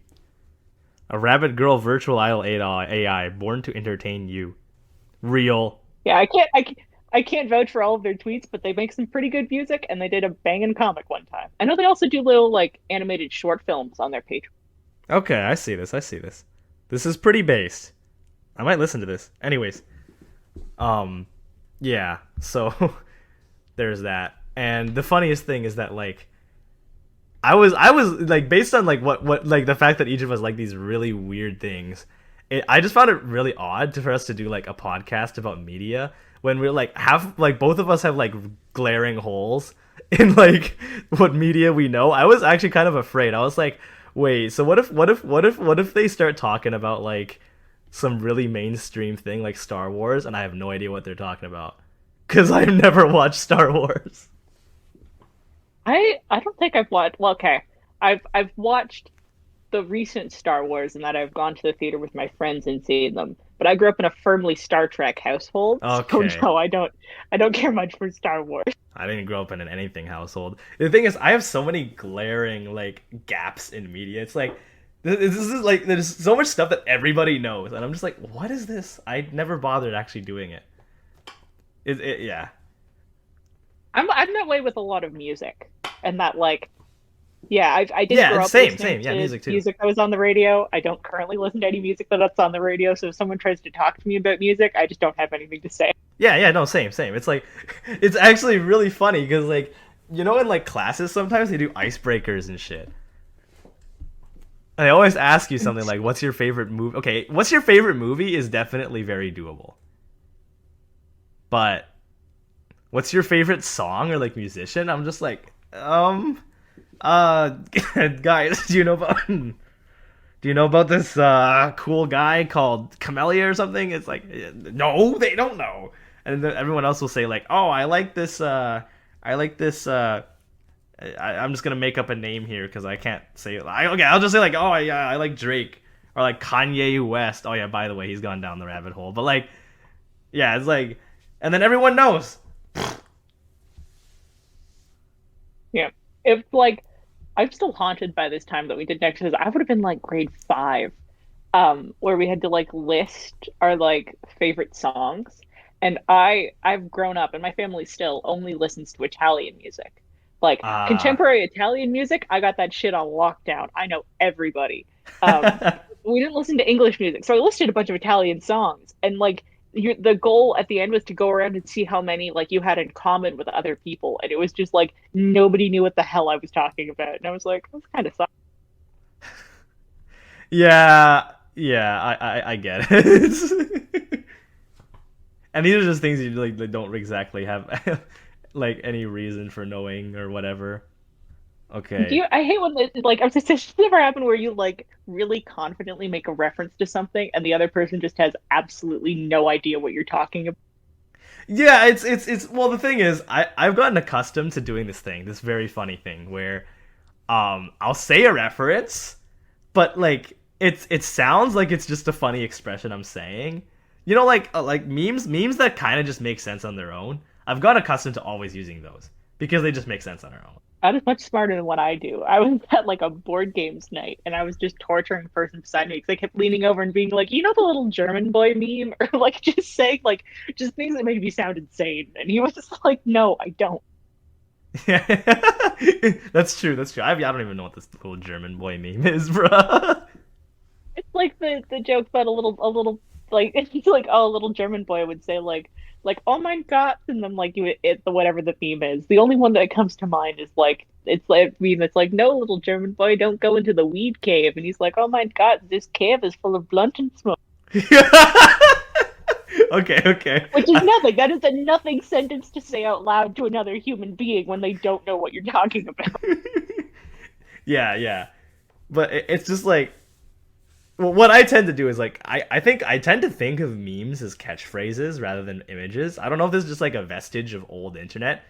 [SPEAKER 1] A rabbit girl virtual idol AI born to entertain you. Real.
[SPEAKER 2] Yeah, I can't vouch for all of their tweets, but they make some pretty good music and they did a banging comic one time. I know they also do little like animated short films on their page.
[SPEAKER 1] Okay, I see this. I see this. This is pretty based. I might listen to this. Anyways, um, yeah. So there's that. And the funniest thing is that like I was like based on like what like the fact that each of us like these really weird things. I just found it really odd for us to do like a podcast about media when we're like have like both of us have like glaring holes in like what media we know. I was actually kind of afraid. I was like, wait, so what if they start talking about like some really mainstream thing like Star Wars and I have no idea what they're talking about because I've never watched Star Wars.
[SPEAKER 2] I don't think I've watched. Well, okay, I've watched the recent Star Wars and that I've gone to the theater with my friends and seen them. But I grew up in a firmly Star Trek household, so
[SPEAKER 1] Okay.
[SPEAKER 2] no, I don't care much for Star Wars.
[SPEAKER 1] I didn't grow up in an anything household. The thing is, I have so many glaring like gaps in media. It's like this is like there's so much stuff that everybody knows, and I'm just like, what is this? I never bothered actually doing it. Yeah,
[SPEAKER 2] I'm that way with a lot of music, and that like yeah, I didn't
[SPEAKER 1] yeah,
[SPEAKER 2] grow
[SPEAKER 1] it's
[SPEAKER 2] up
[SPEAKER 1] same,
[SPEAKER 2] listening
[SPEAKER 1] same. Yeah,
[SPEAKER 2] to
[SPEAKER 1] music too.
[SPEAKER 2] music that was on the radio. I don't currently listen to any music that's on the radio, so if someone tries to talk to me about music, I just don't have anything to say.
[SPEAKER 1] Yeah, yeah, no, same, same. It's like it's actually really funny because like in like classes sometimes they do icebreakers and shit. And they always ask you something like, "What's your favorite movie?" Okay, what's your favorite movie is definitely very doable, but what's your favorite song or like musician? I'm just like, uh, guys, do you know about this cool guy called Camellia or something? It's like, no, they don't know. And then everyone else will say like, oh, I like this. I'm just gonna make up a name here because I can't say it. Okay, I'll just say like, oh yeah, I like Drake or like Kanye West. Oh yeah, by the way, he's gone down the rabbit hole. But like, yeah, it's like, and then everyone knows.
[SPEAKER 2] Yeah, if like I'm still haunted by this time that we did next because I would have been like grade five, where we had to like list our like favorite songs. And I've grown up and my family still only listens to Italian music. Like
[SPEAKER 1] Ah.
[SPEAKER 2] contemporary Italian music, I got that shit on lockdown. I know everybody. Um, we didn't listen to English music, so I listed a bunch of Italian songs. And like the goal at the end was to go around and see how many like you had in common with other people. And it was just like nobody knew what the hell I was talking about. And I was like, that's kind of sucks.
[SPEAKER 1] Yeah, yeah, I get it. And these are just things you like that don't exactly have like any reason for knowing or whatever.
[SPEAKER 2] Do
[SPEAKER 1] Okay.
[SPEAKER 2] you? I hate when like I'm just it's never happened where you like really confidently make a reference to something and the other person just has absolutely no idea what you're talking about.
[SPEAKER 1] Yeah, it's well the thing is I've gotten accustomed to doing this thing, this very funny thing where I'll say a reference, but like it sounds like it's just a funny expression I'm saying. Like memes that kind of just make sense on their own. I've gotten accustomed to always using those because they just make sense on their own.
[SPEAKER 2] That is much smarter than what I do. I was at like a board games night and I was just torturing the person beside me because they kept leaning over and being like, you know, the little German boy meme, or like just saying like just things that made me sound insane. And he was just like, no, I don't.
[SPEAKER 1] Yeah, that's true. That's true. I don't even know what this little German boy meme is, bro.
[SPEAKER 2] It's like the joke about a little like it's like oh a little German boy would say like oh my god and then like you it the whatever the theme is. The only one that comes to mind is like it's like meme that's like no little German boy don't go into the weed cave and he's like oh my god this cave is full of blunt and smoke.
[SPEAKER 1] Okay, okay.
[SPEAKER 2] Which is nothing. That is a nothing sentence to say out loud to another human being when they don't know what you're talking about.
[SPEAKER 1] Yeah, yeah. But it's just like Well, what I tend to do is like I think I tend to think of memes as catchphrases rather than images. I don't know if this is just like a vestige of old internet,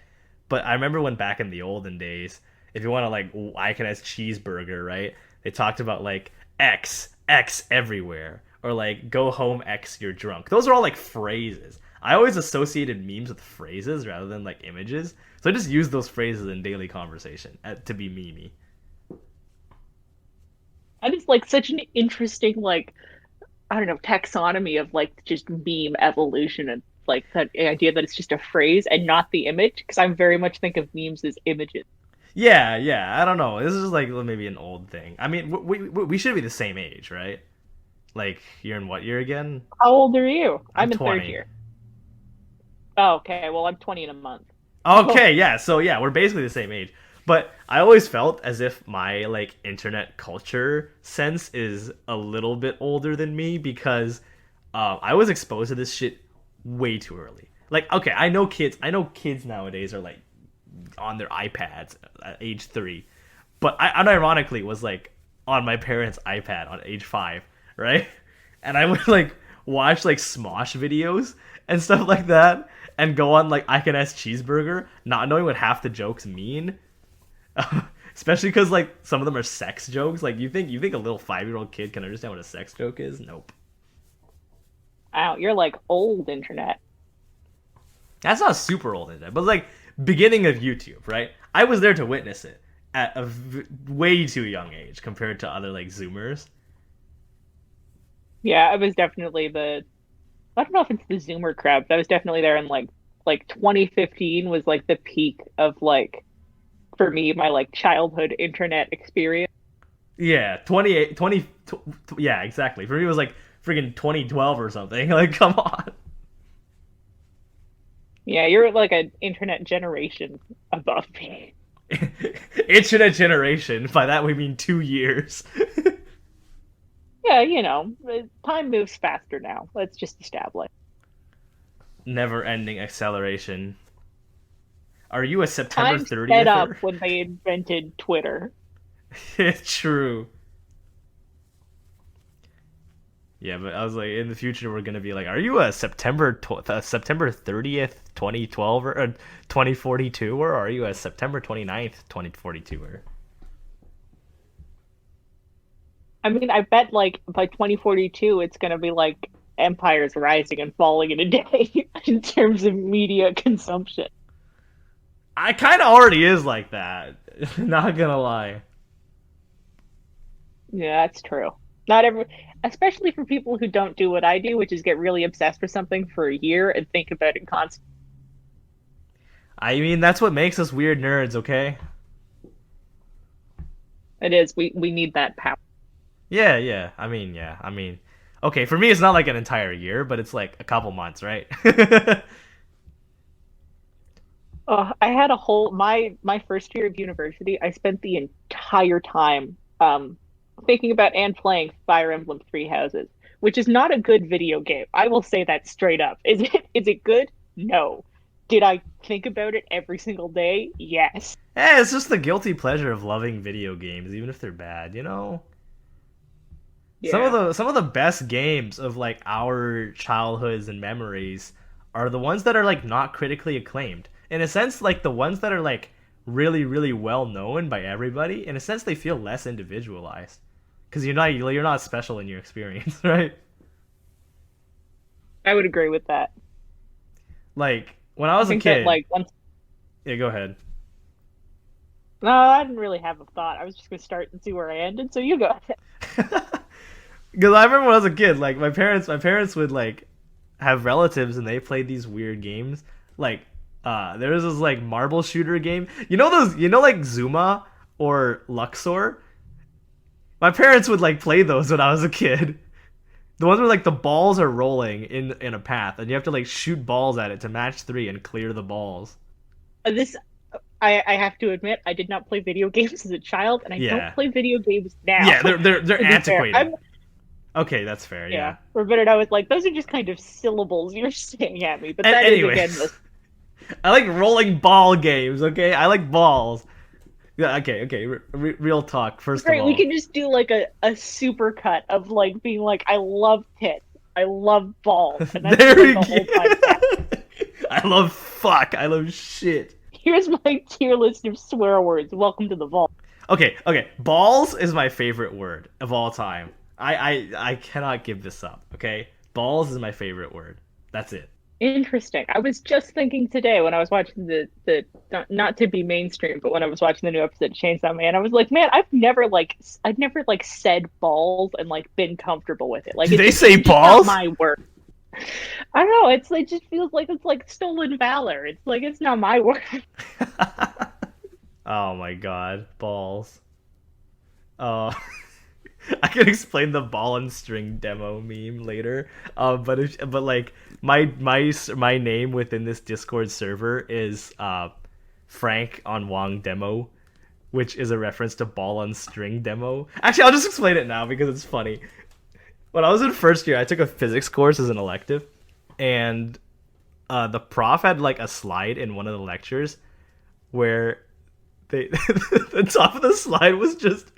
[SPEAKER 1] but I remember when back in the olden days, if you want to like iconize cheeseburger, right? They talked about like X everywhere or like go home X you're drunk. Those are all like phrases. I always associated memes with phrases rather than like images, so I just use those phrases in daily conversation to be memey.
[SPEAKER 2] And it's like such an interesting like I don't know taxonomy of like just meme evolution and like that idea that it's just a phrase and not the image because I very much think of memes as images.
[SPEAKER 1] Yeah, yeah. I don't know. This is just like maybe an old thing. I mean, we should be the same age, right? Like, you're in what year again?
[SPEAKER 2] How old are you?
[SPEAKER 1] I'm
[SPEAKER 2] I'm in third
[SPEAKER 1] 20.
[SPEAKER 2] year. Oh, okay. Well, I'm 20 in a month. So
[SPEAKER 1] Okay, yeah. So yeah, we're basically the same age. But I always felt as if my like internet culture sense is a little bit older than me because I was exposed to this shit way too early. Like, okay, I know kids nowadays are like on their iPads at age 3, but I unironically was like on my parents' iPad on age 5, right? And I would like watch like Smosh videos and stuff like that, and go on like I can ask cheeseburger, not knowing what half the jokes mean. Especially because like some of them are sex jokes. Like you think a little 5-year-old kid can understand what a sex joke is? Nope.
[SPEAKER 2] wow, you're like old internet.
[SPEAKER 1] That's not super old internet, but like beginning of YouTube, right? I was there to witness it at a way too young age compared to other like Zoomers.
[SPEAKER 2] Yeah, I was definitely the I don't know if it's the Zoomer crowd, but I was definitely there in like 2015 was like the peak of like for me my like childhood internet experience.
[SPEAKER 1] Yeah, 28, 20. Yeah, exactly. For me, it was like freaking 2012 or something. Like, come on.
[SPEAKER 2] Yeah, you're like an internet generation above me.
[SPEAKER 1] Internet generation. By that, we mean 2 years.
[SPEAKER 2] Yeah, time moves faster now. Let's just establish.
[SPEAKER 1] Never ending acceleration. Are you a September
[SPEAKER 2] Time sped
[SPEAKER 1] 30th?
[SPEAKER 2] up
[SPEAKER 1] Or?
[SPEAKER 2] when they invented Twitter.
[SPEAKER 1] It's true. Yeah, but I was like, in the future, we're gonna be like, are you a September 30th, 2012 or 2042, or are you a September 29th, 2042 or?
[SPEAKER 2] I mean, I bet like by 2042 it's gonna be like empires rising and falling in a day in terms of media consumption.
[SPEAKER 1] I kind of already is like that. Not gonna lie.
[SPEAKER 2] Yeah, that's true. Not every, especially for people who don't do what I do, which is get really obsessed with something for a year and think about it constantly.
[SPEAKER 1] I mean, that's what makes us weird nerds, okay?
[SPEAKER 2] It is. We need that power.
[SPEAKER 1] Yeah, yeah. I mean, yeah. I mean, okay, for me, it's not like an entire year, but it's like a couple months, right?
[SPEAKER 2] I had a whole my first year of university. I spent the entire time thinking about and playing Fire Emblem Three Houses, which is not a good video game. I will say that straight up. Is it good? No. Did I think about it every single day? Yes.
[SPEAKER 1] Yeah, it's just the guilty pleasure of loving video games, even if they're bad, you know?
[SPEAKER 2] Yeah.
[SPEAKER 1] Some of the best games of like our childhoods and memories are the ones that are like not critically acclaimed. In a sense, like the ones that are like really well known by everybody. In a sense, they feel less individualized because you're not special in your experience, right?
[SPEAKER 2] I would agree with that.
[SPEAKER 1] Like when I
[SPEAKER 2] I
[SPEAKER 1] was a
[SPEAKER 2] think that
[SPEAKER 1] kid.
[SPEAKER 2] like once
[SPEAKER 1] Yeah, go ahead.
[SPEAKER 2] no, I didn't really have a thought. I was just gonna start and see where I ended. So you go ahead.
[SPEAKER 1] Because I remember when I was a kid, like my parents would like have relatives and they played these weird games. Like, there was this like marble shooter game. You know those? You know like Zuma or Luxor? My parents would like play those when I was a kid. The ones where like the balls are rolling in a path and you have to like shoot balls at it to match three and clear the balls.
[SPEAKER 2] This I have to admit, I did not play video games as a child, and I don't
[SPEAKER 1] Yeah,
[SPEAKER 2] play video games now.
[SPEAKER 1] yeah, they're
[SPEAKER 2] To be fair,
[SPEAKER 1] antiquated. Okay, that's fair.
[SPEAKER 2] yeah.
[SPEAKER 1] Yeah.
[SPEAKER 2] For a minute, I was like, those are just kind of syllables you're saying at me. But
[SPEAKER 1] And
[SPEAKER 2] that is again
[SPEAKER 1] anyways,
[SPEAKER 2] the
[SPEAKER 1] I like rolling ball games. Okay, I like balls. Yeah, okay. Real talk. First of
[SPEAKER 2] Great, we
[SPEAKER 1] all,
[SPEAKER 2] can just do like a super cut of like being like, I love tits, I love balls, and that's
[SPEAKER 1] there
[SPEAKER 2] just like
[SPEAKER 1] we
[SPEAKER 2] the whole podcast.
[SPEAKER 1] go. I love fuck. I love shit.
[SPEAKER 2] Here's my tier list of swear words. Welcome to the vault.
[SPEAKER 1] Okay. Balls is my favorite word of all time. I cannot give this up. Okay, balls is my favorite word. That's it.
[SPEAKER 2] Interesting. I was just thinking today when I was watching the not to be mainstream, but when I was watching the new episode of Chainsaw Man, I was like, man, I've never like said balls and like been comfortable with it. Like
[SPEAKER 1] Did they say
[SPEAKER 2] it's just not
[SPEAKER 1] balls?
[SPEAKER 2] my word. I don't know. It just feels like it's like stolen valor. It's like it's not my word.
[SPEAKER 1] Oh my god, balls. Uh, I can explain the ball and string demo meme later. But like my name within this Discord server is Frank on Wong demo, which is a reference to ball on string demo. Actually, I'll just explain it now because it's funny. When I was in first year, I took a physics course as an elective, and the prof had like a slide in one of the lectures where they the top of the slide was just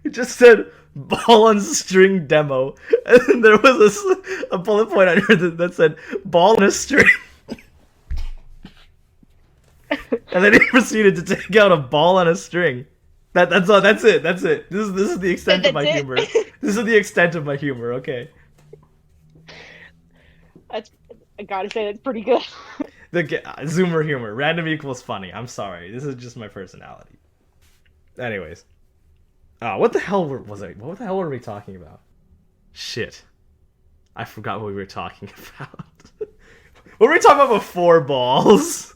[SPEAKER 1] it just said ball on string demo, and then there was a bullet point under that said ball on a string, and then he proceeded to take out a ball on a string. That's all. That's it. That's it. This is the extent of my
[SPEAKER 2] That's
[SPEAKER 1] humor.
[SPEAKER 2] it.
[SPEAKER 1] This is the extent of my humor. Okay.
[SPEAKER 2] That's I gotta say that's pretty good.
[SPEAKER 1] The Zoomer humor. Random equals funny. I'm sorry. This is just my personality. Anyways. What the hell was I? What the hell were we talking about? Shit. I forgot what we were talking about. What were we talking about before balls?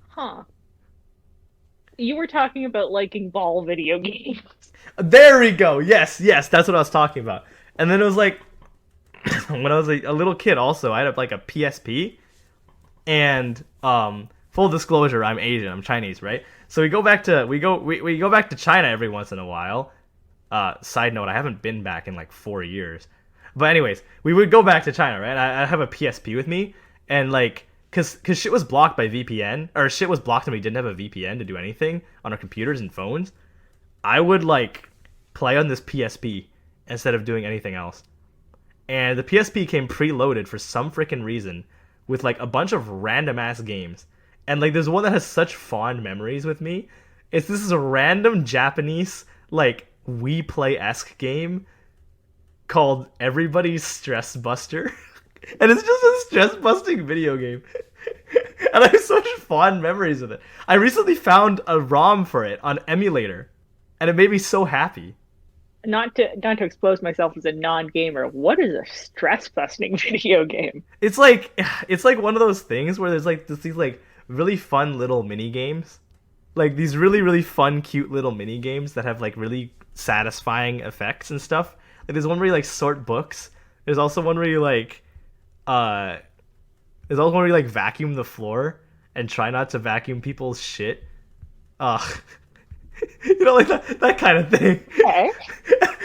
[SPEAKER 2] Huh. You were talking about liking ball video games.
[SPEAKER 1] There we go. Yes, that's what I was talking about. And then it was like, when I was a little kid also, I had like a PSP. And full disclosure, I'm Asian, I'm Chinese, right? So we go back to China every once in a while. Side note, I haven't been back in like 4 years. But anyways, we would go back to China, right? I have a PSP with me, and like, cause shit was blocked by VPN, or shit was blocked and we didn't have a VPN to do anything on our computers and phones. I would like play on this PSP instead of doing anything else. And the PSP came preloaded for some freaking reason with like a bunch of random ass games. And like there's one that has such fond memories with me. This is a random Japanese like We Play-esque game called Everybody's Stress Buster. And it's just a stress busting video game. And I have such fond memories of it. I recently found a ROM for it on emulator, and it made me so happy.
[SPEAKER 2] Not to expose myself as a non-gamer, what is a stress busting video game?
[SPEAKER 1] It's like one of those things where there's like these like really fun little mini games, like these really fun cute little mini games that have like really satisfying effects and stuff. Like there's one where you like sort books. There's also one where you like uh there's also one where you like vacuum the floor and try not to vacuum people's shit. Ugh. Like that kind of thing.
[SPEAKER 2] Okay.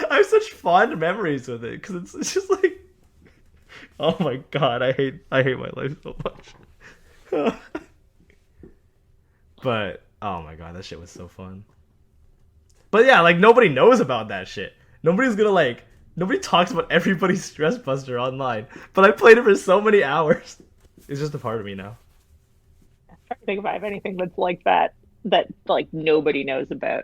[SPEAKER 1] I have such fond memories with it because it's just like, oh my god, I hate my life so much. But oh my god, that shit was so fun. But yeah, like nobody knows about that shit. Nobody talks about everybody's stress buster online. But I played it for so many hours. It's just a part of me now.
[SPEAKER 2] I'm trying to think if I have anything that's like that like nobody knows about.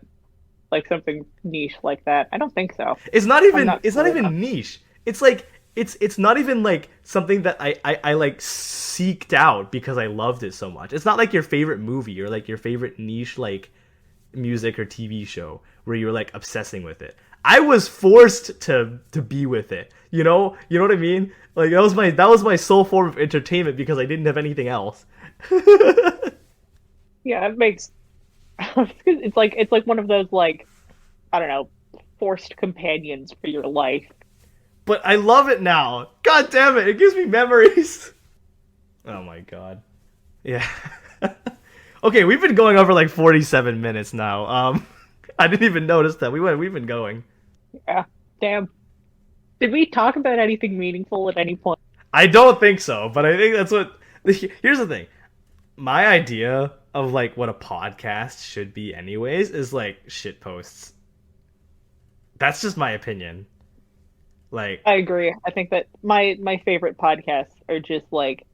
[SPEAKER 2] Like something niche like that. I don't think so.
[SPEAKER 1] It's not
[SPEAKER 2] I'm
[SPEAKER 1] even
[SPEAKER 2] not
[SPEAKER 1] it's not
[SPEAKER 2] cool enough.
[SPEAKER 1] even niche. It's like it's not even like something that I like seeked out because I loved it so much. It's not like your favorite movie or like your favorite niche like music or TV show where you're like obsessing with it. I was forced to be with it. You know what I mean? Like that was my sole form of entertainment because I didn't have anything else.
[SPEAKER 2] Yeah, it makes it's like one of those like I don't know, forced companions for your life.
[SPEAKER 1] But I love it now. God damn it! It gives me memories. Oh my god. Yeah. Okay, we've been going over like 47 minutes now. I didn't even notice that. We've been going.
[SPEAKER 2] Yeah. Damn. Did we talk about anything meaningful at any point?
[SPEAKER 1] I don't think so, but I think that's what. Here's the thing. My idea of like what a podcast should be anyways is like shit posts. That's just my opinion. Like,
[SPEAKER 2] I agree. I think that my favorite podcasts are just like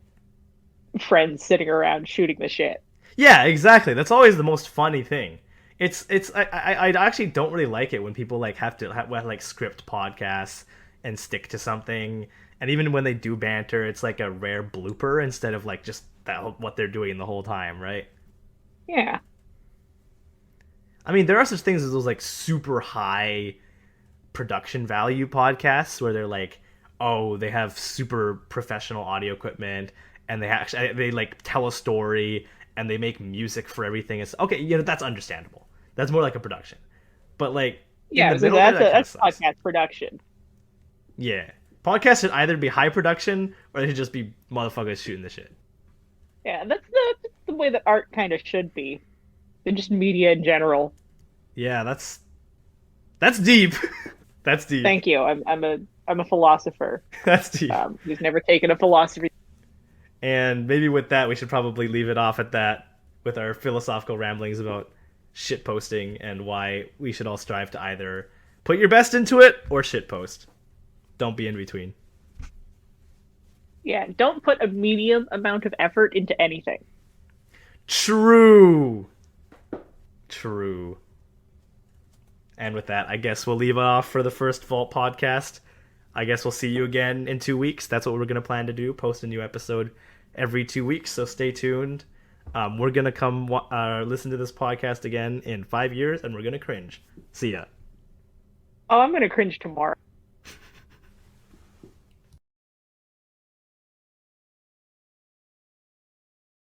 [SPEAKER 2] friends sitting around shooting the shit.
[SPEAKER 1] yeah, exactly. That's always the most funny thing. I actually don't really like it when people like have to like script podcasts and stick to something. And even when they do banter, it's like a rare blooper instead of like just that what they're doing the whole time, right?
[SPEAKER 2] Yeah.
[SPEAKER 1] I mean, there are such things as those like super high production value podcasts where they're like, oh, they have super professional audio equipment and they like tell a story and they make music for everything. It's okay, that's understandable. That's more like a production. But like in the
[SPEAKER 2] Yeah, so
[SPEAKER 1] middle there, that kind of
[SPEAKER 2] that's
[SPEAKER 1] sucks.
[SPEAKER 2] podcast production.
[SPEAKER 1] Yeah, podcasts should either be high production or they should just be motherfuckers shooting the shit.
[SPEAKER 2] Yeah, that's the way that art kind of should be. And just media in general.
[SPEAKER 1] Yeah, that's deep. That's deep.
[SPEAKER 2] Thank you. I'm a philosopher.
[SPEAKER 1] That's deep.
[SPEAKER 2] Who's never taken a philosophy.
[SPEAKER 1] And maybe with that, we should probably leave it off at that with our philosophical ramblings about shit posting and why we should all strive to either put your best into it or shit post. Don't be in between.
[SPEAKER 2] Yeah, don't put a medium amount of effort into anything.
[SPEAKER 1] True. True. And with that, I guess we'll leave it off for the first Vault podcast. I guess we'll see you again in 2 weeks. That's what we're going to plan to do. Post a new episode every 2 weeks. So stay tuned. We're going to come listen to this podcast again in 5 years and we're going to cringe. See ya.
[SPEAKER 2] Oh, I'm gonna cringe tomorrow.